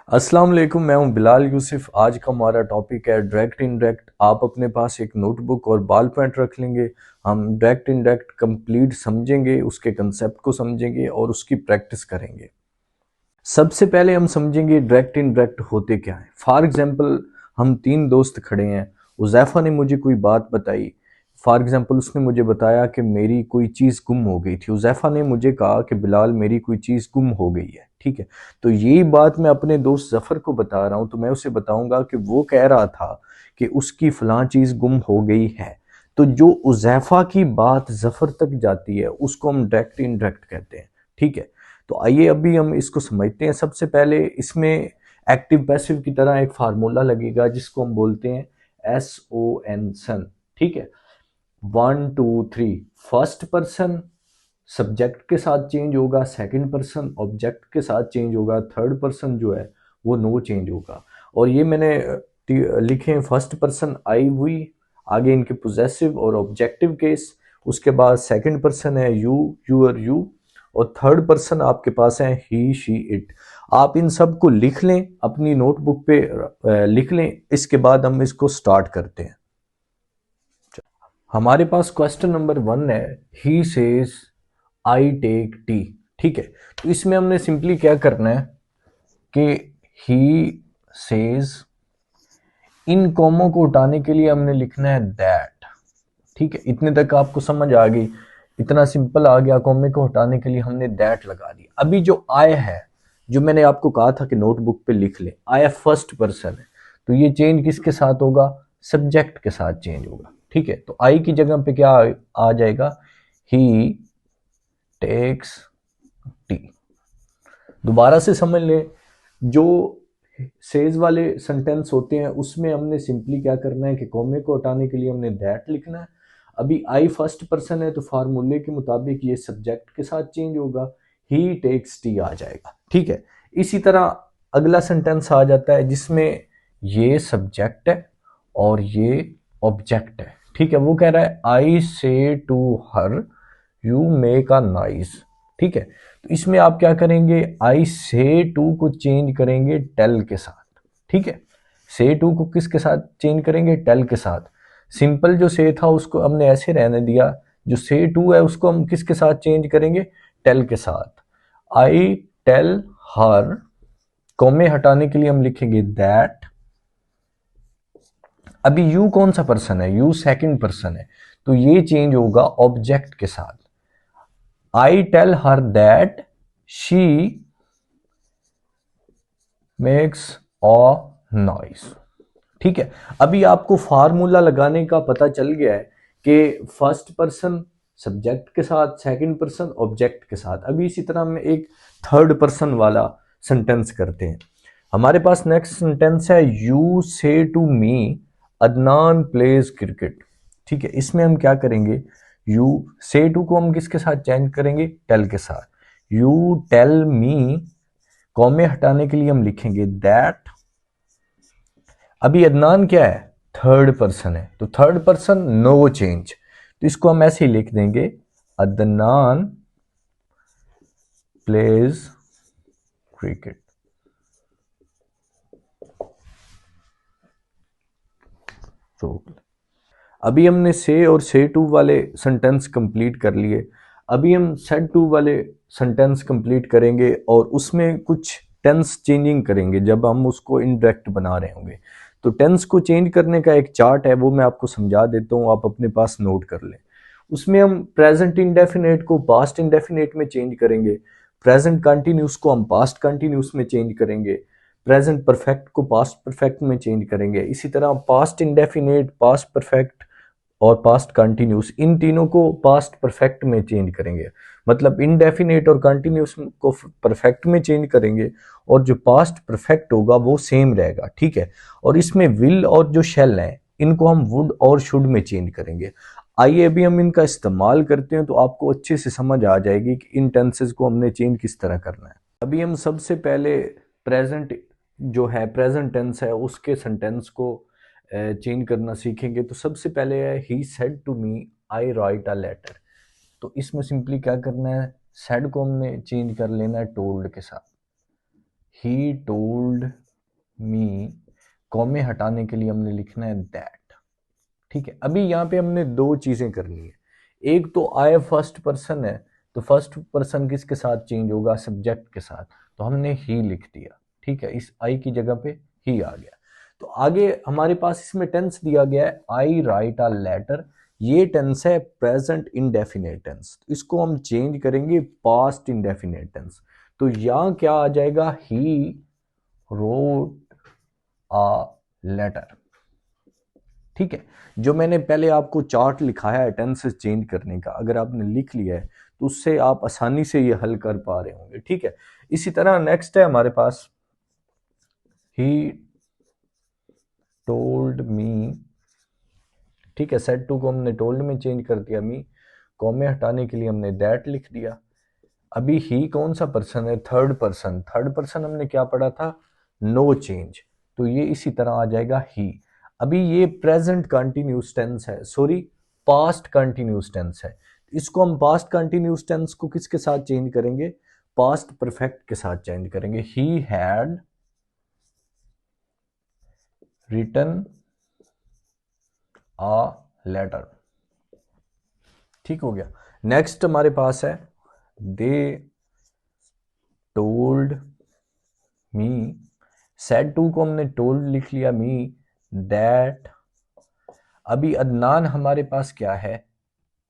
अस्सलाम वालेकुम, मैं हूं बिलाल यूसुफ। आज का हमारा टॉपिक है डायरेक्ट इनडायरेक्ट। आप अपने पास एक नोटबुक और बॉल पॉइंट रख लेंगे। हम डायरेक्ट इनडायरेक्ट कंप्लीट समझेंगे, उसके कंसेप्ट को समझेंगे और उसकी प्रैक्टिस करेंगे। सबसे पहले हम समझेंगे डायरेक्ट इनडायरेक्ट होते क्या है। फॉर एग्जांपल, हम तीन दोस्त खड़े हैं। उज़ैफ़ा ने मुझे कोई बात बताई। फॉर एग्जांपल, उसने मुझे बताया कि मेरी कोई चीज़ गुम हो गई थी। उज़ैफ़ा ने मुझे कहा कि बिलाल, मेरी कोई चीज़ गुम हो गई है। ठीक है, तो यही बात मैं अपने दोस्त जफ़र को बता रहा हूँ, तो मैं उसे बताऊंगा कि वो कह रहा था कि उसकी फलां चीज़ गुम हो गई है। तो जो उज़ैफ़ा की बात जफ़र तक जाती है उसको हम डायरेक्ट इनडायरेक्ट कहते हैं। ठीक है, तो आइए अभी हम इसको समझते हैं। सबसे पहले इसमें एक्टिव पैसिव की तरह एक फार्मूला लगेगा जिसको हम बोलते हैं SON सन। ठीक है, 1 2 3 फर्स्ट पर्सन सब्जेक्ट के साथ चेंज होगा, सेकंड पर्सन ऑब्जेक्ट के साथ चेंज होगा, थर्ड पर्सन जो है वो नो चेंज होगा। और ये मैंने लिखे हैं फर्स्ट पर्सन आई हुई, आगे इनके पोजेसिव और ऑब्जेक्टिव केस, उसके बाद सेकंड पर्सन है यू, यूर, यू, और थर्ड पर्सन आपके पास है ही, शी, इट। आप इन सब को लिख लें, अपनी नोटबुक पे लिख लें। इसके बाद हम इसको स्टार्ट करते हैं। हमारे पास क्वेश्चन नंबर 1 है, he says I take tea. ठीक है, तो इसमें हमने सिंपली क्या करना है कि ही सेज, इन कॉमों को उठाने के लिए हमने लिखना है दैट। ठीक है, इतने तक आपको समझ आ गई। इतना सिंपल आ गया। कॉमे को हटाने के लिए हमने दैट लगा दिया। अभी जो आई है, जो मैंने आपको कहा था कि नोटबुक पे लिख ले, आई फर्स्ट पर्सन है, तो ये चेंज किसके साथ होगा? सब्जेक्ट के साथ चेंज होगा। ठीक है, तो आई की जगह पे क्या आ जाएगा? ही टेक्स टी। दोबारा से समझ लें, जो सेज वाले सेंटेंस होते हैं उसमें हमने सिंपली क्या करना है कि कॉमे को हटाने के लिए हमने दैट लिखना है। अभी आई फर्स्ट पर्सन है तो फार्मूले के मुताबिक ये सब्जेक्ट के साथ चेंज होगा, ही टेक्स टी आ जाएगा। ठीक है, इसी तरह अगला सेंटेंस आ जाता है जिसमें ये सब्जेक्ट है और ये ऑब्जेक्ट है। ठीक है, वो कह रहा है I say to her you make a nice. ठीक है, तो इसमें आप क्या करेंगे? आई से टू को चेंज करेंगे टेल के साथ। ठीक है, से टू को किसके साथ चेंज करेंगे? टेल के साथ। सिंपल जो से था उसको हमने ऐसे रहने दिया, जो से टू है उसको हम किसके साथ चेंज करेंगे? टेल के साथ। आई टेल हर, कॉमे हटाने के लिए हम लिखेंगे दैट। अभी यू कौन सा पर्सन है? यू सेकंड पर्सन है, तो ये चेंज होगा ऑब्जेक्ट के साथ। I tell her that she makes a noise. ठीक है, अभी आपको फार्मूला लगाने का पता चल गया है कि फर्स्ट पर्सन सब्जेक्ट के साथ, सेकंड पर्सन ऑब्जेक्ट के साथ। अभी इसी तरह हम एक थर्ड पर्सन वाला सेंटेंस करते हैं। हमारे पास नेक्स्ट सेंटेंस है, you say to me Adnan plays cricket. ठीक है, इसमें हम क्या करेंगे? यू से टू को हम किसके साथ चेंज करेंगे? टेल के साथ। यू टेल मी, कॉमे हटाने के लिए हम लिखेंगे दैट। अभी अदनान क्या है? थर्ड पर्सन है, तो थर्ड पर्सन नो चेंज, तो इसको हम ऐसे ही लिख देंगे, अदनान प्लेज क्रिकेट। तो अभी हमने से और से टू वाले सेंटेंस कंप्लीट कर लिए। अभी हम सेड टू वाले सेंटेंस कंप्लीट करेंगे और उसमें कुछ टेंस चेंजिंग करेंगे जब हम उसको इनडायरेक्ट बना रहे होंगे। तो टेंस को चेंज करने का एक चार्ट है, वो मैं आपको समझा देता हूँ, आप अपने पास नोट कर लें। उसमें हम प्रेजेंट इंडेफिनेट को पास्ट इंडेफिनेट में चेंज करेंगे, प्रेजेंट कंटिन्यूस को हम पास्ट कंटिन्यूस में चेंज करेंगे, प्रेजेंट परफेक्ट को पास्ट परफेक्ट में चेंज करेंगे। इसी तरह पास्ट इंडेफिनेट, पास्ट परफेक्ट और पास्ट कंटिन्यूस, इन तीनों को पास्ट परफेक्ट में चेंज करेंगे। मतलब इनडेफिनेट और कंटिन्यूस को परफेक्ट में चेंज करेंगे और जो पास्ट परफेक्ट होगा वो सेम रहेगा। ठीक है, और इसमें विल और जो शेल है इनको हम वुड और शुड में चेंज करेंगे। आइए अभी हम इनका इस्तेमाल करते हैं तो आपको अच्छे से समझ आ जाएगी कि इन टेंसेस को हमने चेंज किस तरह करना है। अभी हम सबसे पहले प्रेजेंट जो है, प्रेजेंट टेंस है, उसके सेंटेंस को चेंज करना सीखेंगे। तो सबसे पहले है, he said to me I write a letter. तो इसमें सिंपली क्या करना है? सेड को हमने चेंज कर लेना है टोल्ड के साथ। ही टोल्ड मी, कॉमे हटाने के लिए हमने लिखना है दैट। ठीक है, अभी यहाँ पे हमने दो चीजें करनी है। एक तो आई फर्स्ट पर्सन है, तो फर्स्ट पर्सन किसके साथ चेंज होगा, सब्जेक्ट के साथ, तो हमने ही लिख दिया। ठीक है, इस आई की जगह पे ही आ गया। तो आगे हमारे पास इसमें टेंस दिया गया है, आई राइट अ लेटर। ये टेंस है प्रेजेंट इंडेफिनिट टेंस, इसको हम चेंज करेंगे पास्ट इंडेफिनिट टेंस। तो यहां क्या आ जाएगा, ही रोट अ लेटर। ठीक है, जो मैंने पहले आपको चार्ट लिखा है टेंसेस चेंज करने का, अगर आपने लिख लिया है तो उससे आप आसानी से ये हल कर पा रहे होंगे। ठीक है, इसी तरह नेक्स्ट है हमारे पास, ही टोल्ड मी। ठीक है, सेड टू को हमने टोल्ड में चेंज कर दिया, मी कॉमे हटाने के लिए हमने दैट लिख दिया। अभी ही कौन सा पर्सन है, थर्ड पर्सन। थर्ड पर्सन हमने क्या पढ़ा था, नो चेंज, तो ये इसी तरह आ जाएगा ही। अभी ये प्रेजेंट कंटिन्यूस टेंस है, सॉरी पास्ट कंटिन्यूस टेंस है। इसको हम पास्ट कंटिन्यूस टेंस को किसके साथ चेंज करेंगे, पास्ट परफेक्ट के साथ चेंज करेंगे। He had written a letter. ठीक हो गया। नेक्स्ट हमारे पास है, they told me. Said to को हमने टोल्ड लिख लिया, मी दैट। अभी अदनान हमारे पास क्या है,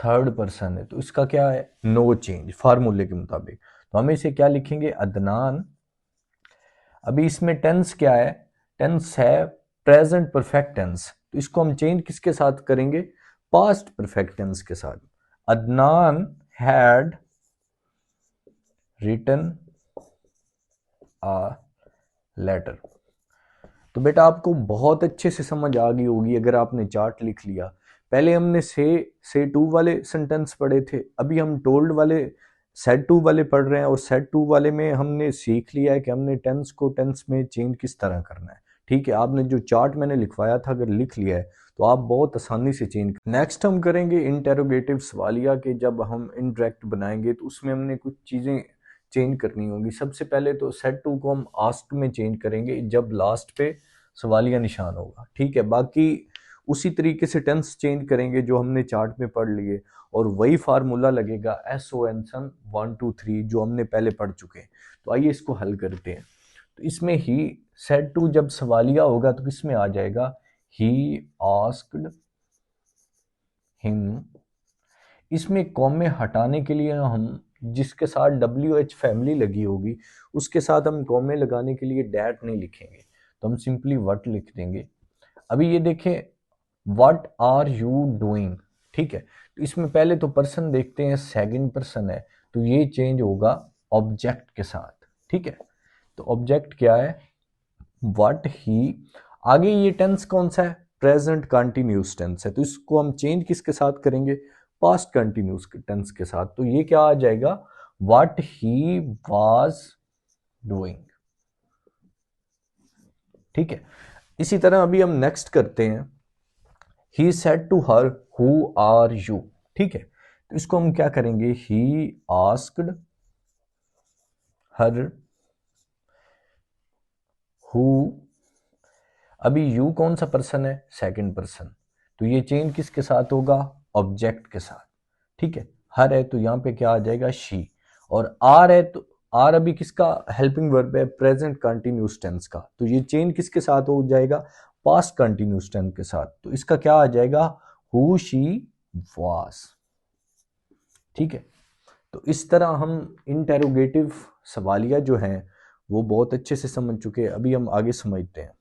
थर्ड पर्सन है, तो इसका क्या है, नो चेंज फार्मूले के मुताबिक, तो हम इसे क्या लिखेंगे, अदनान। अभी इसमें टेंस क्या है, टेंस है प्रेजेंट परफेक्ट टेंस, तो इसको हम चेंज किसके साथ करेंगे, पास्ट परफेक्ट टेंस के साथ। Adnan had written a letter. तो बेटा आपको बहुत अच्छे से समझ आ गई होगी अगर आपने चार्ट लिख लिया। पहले हमने से टू वाले सेंटेंस पढ़े थे, अभी हम टोल्ड वाले सेड टू वाले पढ़ रहे हैं, और सेड टू वाले में हमने सीख लिया है कि हमने टेंस को टेंस में चेंज किस तरह करना है। ठीक है, आपने जो चार्ट मैंने लिखवाया था अगर लिख लिया है तो आप बहुत आसानी से चेंज। नेक्स्ट हम करेंगे इंटेरोगेटिव सवालिया के, जब हम इंटरेक्ट बनाएंगे तो उसमें हमने कुछ चीज़ें चेंज करनी होगी। सबसे पहले तो सेट टू को हम आस्क में चेंज करेंगे जब लास्ट पे सवालिया निशान होगा। ठीक है, बाकी उसी तरीके से टेंस चेंज करेंगे जो हमने चार्ट में पढ़ लिए, और वही फार्मूला लगेगा SON सन 1 2 3 जो हमने पहले पढ़ चुके हैं। तो आइए इसको हल करते हैं। तो इसमें ही सेड टू जब सवालिया होगा तो किसमें आ जाएगा, ही आस्क्ड हिम। इसमें कॉमे हटाने के लिए हम जिसके साथ WH फैमिली लगी होगी उसके साथ हम कॉमे लगाने के लिए डैट नहीं लिखेंगे, तो हम सिंपली वट लिख देंगे। अभी ये देखें, वट आर यू डूइंग। ठीक है, तो इसमें पहले तो पर्सन देखते हैं, सेकंड पर्सन है, तो ये चेंज होगा ऑब्जेक्ट के साथ। ठीक है, तो ऑब्जेक्ट क्या है, वट ही। आगे ये टेंस कौन सा है, प्रेजेंट कंटिन्यूस टेंस है, तो इसको हम चेंज किसके साथ करेंगे, पास्ट कंटिन्यूस टेंस के साथ। तो ये क्या आ जाएगा, वट ही वाज डूइंग। ठीक है, इसी तरह अभी हम नेक्स्ट करते हैं, he said to her who are you. ठीक है, तो इसको हम क्या करेंगे, ही आस्क्ड हर हु। अभी यू कौन सा पर्सन है, सेकंड पर्सन, तो ये चेंज किसके साथ होगा, ऑब्जेक्ट के साथ। ठीक है, हर है तो यहां पे क्या आ जाएगा, शी। और आर है तो आर अभी किसका हेल्पिंग वर्ब है, प्रेजेंट कंटिन्यूस टेंस का, तो ये चेंज किसके साथ हो जाएगा, पास्ट कंटिन्यूस टेंस के साथ, तो इसका क्या आ जाएगा, हु शी वाज। ठीक है, तो इस तरह हम इंटेरोगेटिव सवालिया जो हैं वो बहुत अच्छे से समझ चुके हैं। अभी हम आगे समझते हैं।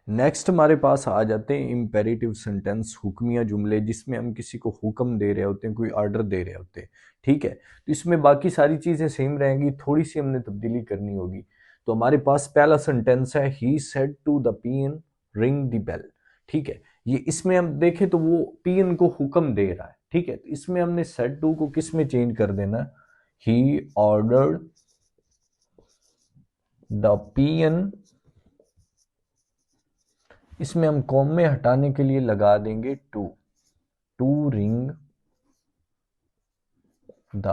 नेक्स्ट हमारे पास आ जाते हैं इम्पेरेटिव सेंटेंस, हुक्मिया जुमले, जिसमें हम किसी को हुक्म दे रहे होते हैं, कोई ऑर्डर दे रहे होते हैं। ठीक है, तो इसमें बाकी सारी चीज़ें सेम रहेंगी, थोड़ी सी हमने तब्दीली करनी होगी। तो हमारे पास पहला सेंटेंस है, he said to the peon ring the bell. ठीक है, ये इसमें हम देखें तो वो पियन को हुक्म दे रहा है। ठीक है, तो इसमें हमने सेड टू को किस में चेंज कर देना, ही ऑर्डर्ड द पियन। इसमें हम कॉम में हटाने के लिए लगा देंगे टू रिंग द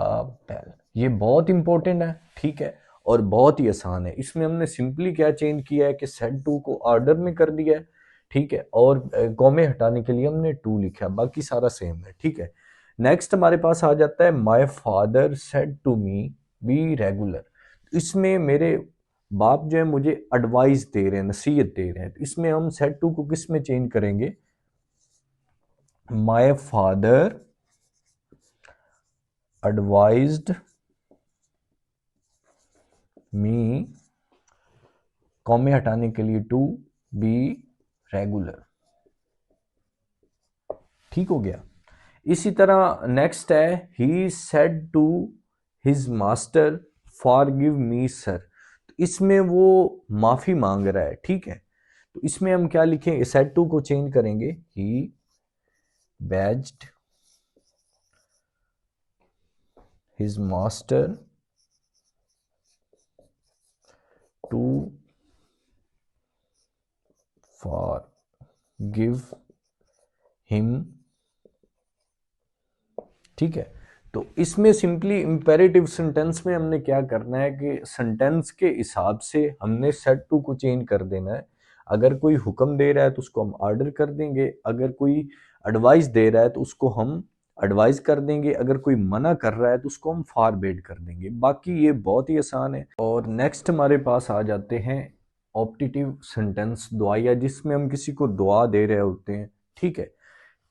बेल। ये बहुत इंपॉर्टेंट है। ठीक है, और बहुत ही आसान है। इसमें हमने सिंपली क्या चेंज किया है कि सेड टू को ऑर्डर में कर दिया है, ठीक है, और कॉमे हटाने के लिए हमने टू लिखा, बाकी सारा सेम है, ठीक है। नेक्स्ट हमारे पास आ जाता है my father said to me be regular. इसमें मेरे बाप जो है मुझे एडवाइस दे रहे हैं, नसीहत दे रहे हैं, तो इसमें हम सेड टू को किस में चेंज करेंगे? माय फादर एडवाइज्ड मी, कॉमे हटाने के लिए टू, बी रेगुलर, ठीक हो गया। इसी तरह नेक्स्ट है he said to his master forgive me sir. तो इसमें वो माफी मांग रहा है, ठीक है, तो इसमें हम क्या लिखेंगे? सेड टू को चेंज करेंगे he begged his master to forgive him, ठीक है। तो इसमें सिंपली इंपेरेटिव सेंटेंस में हमने क्या करना है कि सेंटेंस के हिसाब से हमने सेड टू को चेंज कर देना है। अगर कोई हुक्म दे रहा है तो उसको हम ऑर्डर कर देंगे, अगर कोई एडवाइस दे रहा है तो उसको हम एडवाइस कर देंगे, अगर कोई मना कर रहा है तो उसको हम फॉरबिड कर देंगे। बाकी ये बहुत ही आसान है। और नेक्स्ट हमारे पास आ जाते हैं ऑप्टेटिव सेंटेंस, दुआया, जिसमें हम किसी को दुआ दे रहे होते हैं, ठीक है।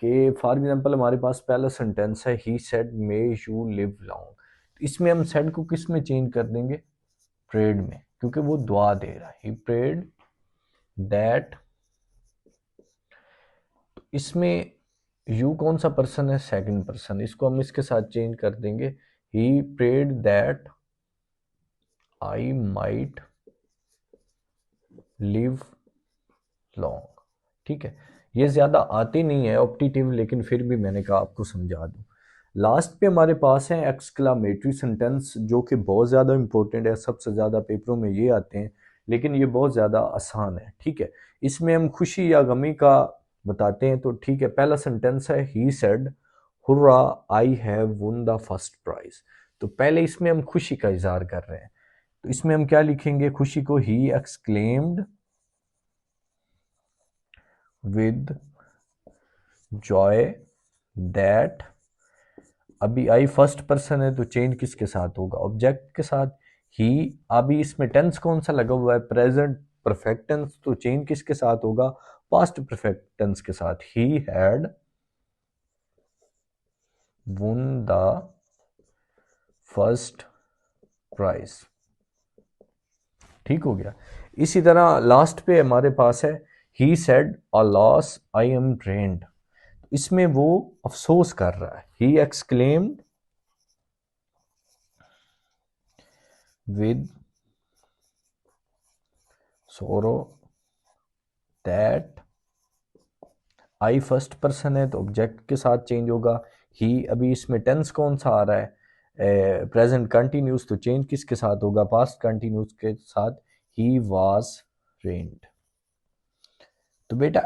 कि फॉर एग्जांपल हमारे पास पहला सेंटेंस है he said may you live long. इसमें हम सेड को किस में चेंज कर देंगे? प्रेड में, क्योंकि वो दुआ दे रहा है, ही प्रेड दैट। तो इसमें यू कौन सा पर्सन है? सेकंड पर्सन, इसको हम इसके साथ चेंज कर देंगे he prayed that I might live long, ठीक है। ये ज्यादा आती नहीं है ऑप्टेटिव, लेकिन फिर भी मैंने कहा आपको समझा दूं। लास्ट पे हमारे पास है एक्सक्लामेटरी सेंटेंस, जो कि बहुत ज़्यादा इंपॉर्टेंट है, सबसे ज़्यादा पेपरों में ये आते हैं, लेकिन ये बहुत ज़्यादा आसान है, ठीक है। इसमें हम खुशी या गमी का बताते हैं, तो ठीक है। पहला सेंटेंस है he said hurrah I have won the first prize. तो पहले इसमें हम खुशी का इजहार कर रहे हैं, तो इसमें हम क्या लिखेंगे? खुशी को he exclaimed with Joy that. अभी आई फर्स्ट पर्सन है तो चेंज किसके साथ होगा? ऑब्जेक्ट के साथ, ही। अभी इसमें टेंस कौन सा लगा हुआ है? प्रेजेंट परफेक्ट टेंस, तो चेंज किसके साथ होगा? पास्ट परफेक्ट टेंस के साथ, he had won the first prize, ठीक हो गया। इसी तरह लास्ट पे हमारे पास है he said a loss I am drained. इसमें वो अफसोस कर रहा है, ही एक्सक्लेम्ड विद सोरो दैट। आई फर्स्ट पर्सन है तो ऑब्जेक्ट के साथ चेंज होगा, ही। अभी इसमें टेंस कौन सा आ रहा है? प्रेजेंट कंटिन्यूस, तो चेंज किसके साथ होगा? पास्ट कंटिन्यूस के साथ, ही वाज रेन्ड। तो बेटा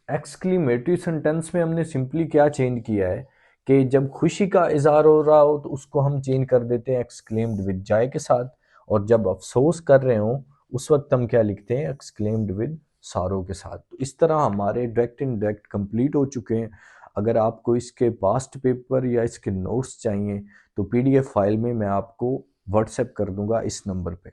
एक्सक्लेमेटरी सेंटेंस में हमने सिंपली क्या चेंज किया है कि जब खुशी का इजहार हो रहा हो तो उसको हम चेंज कर देते हैं एक्सक्लेम्ड विद जॉय के साथ, और जब अफसोस कर रहे हो उस वक्त हम क्या लिखते हैं? एक्सक्लेम्ड विद सारो के साथ। तो इस तरह हमारे डायरेक्ट इनडायरेक्ट कंप्लीट हो चुके हैं। अगर आपको इसके पास्ट पेपर या इसके नोट्स चाहिए तो PDF फाइल में मैं आपको व्हाट्सएप कर दूंगा इस नंबर पे।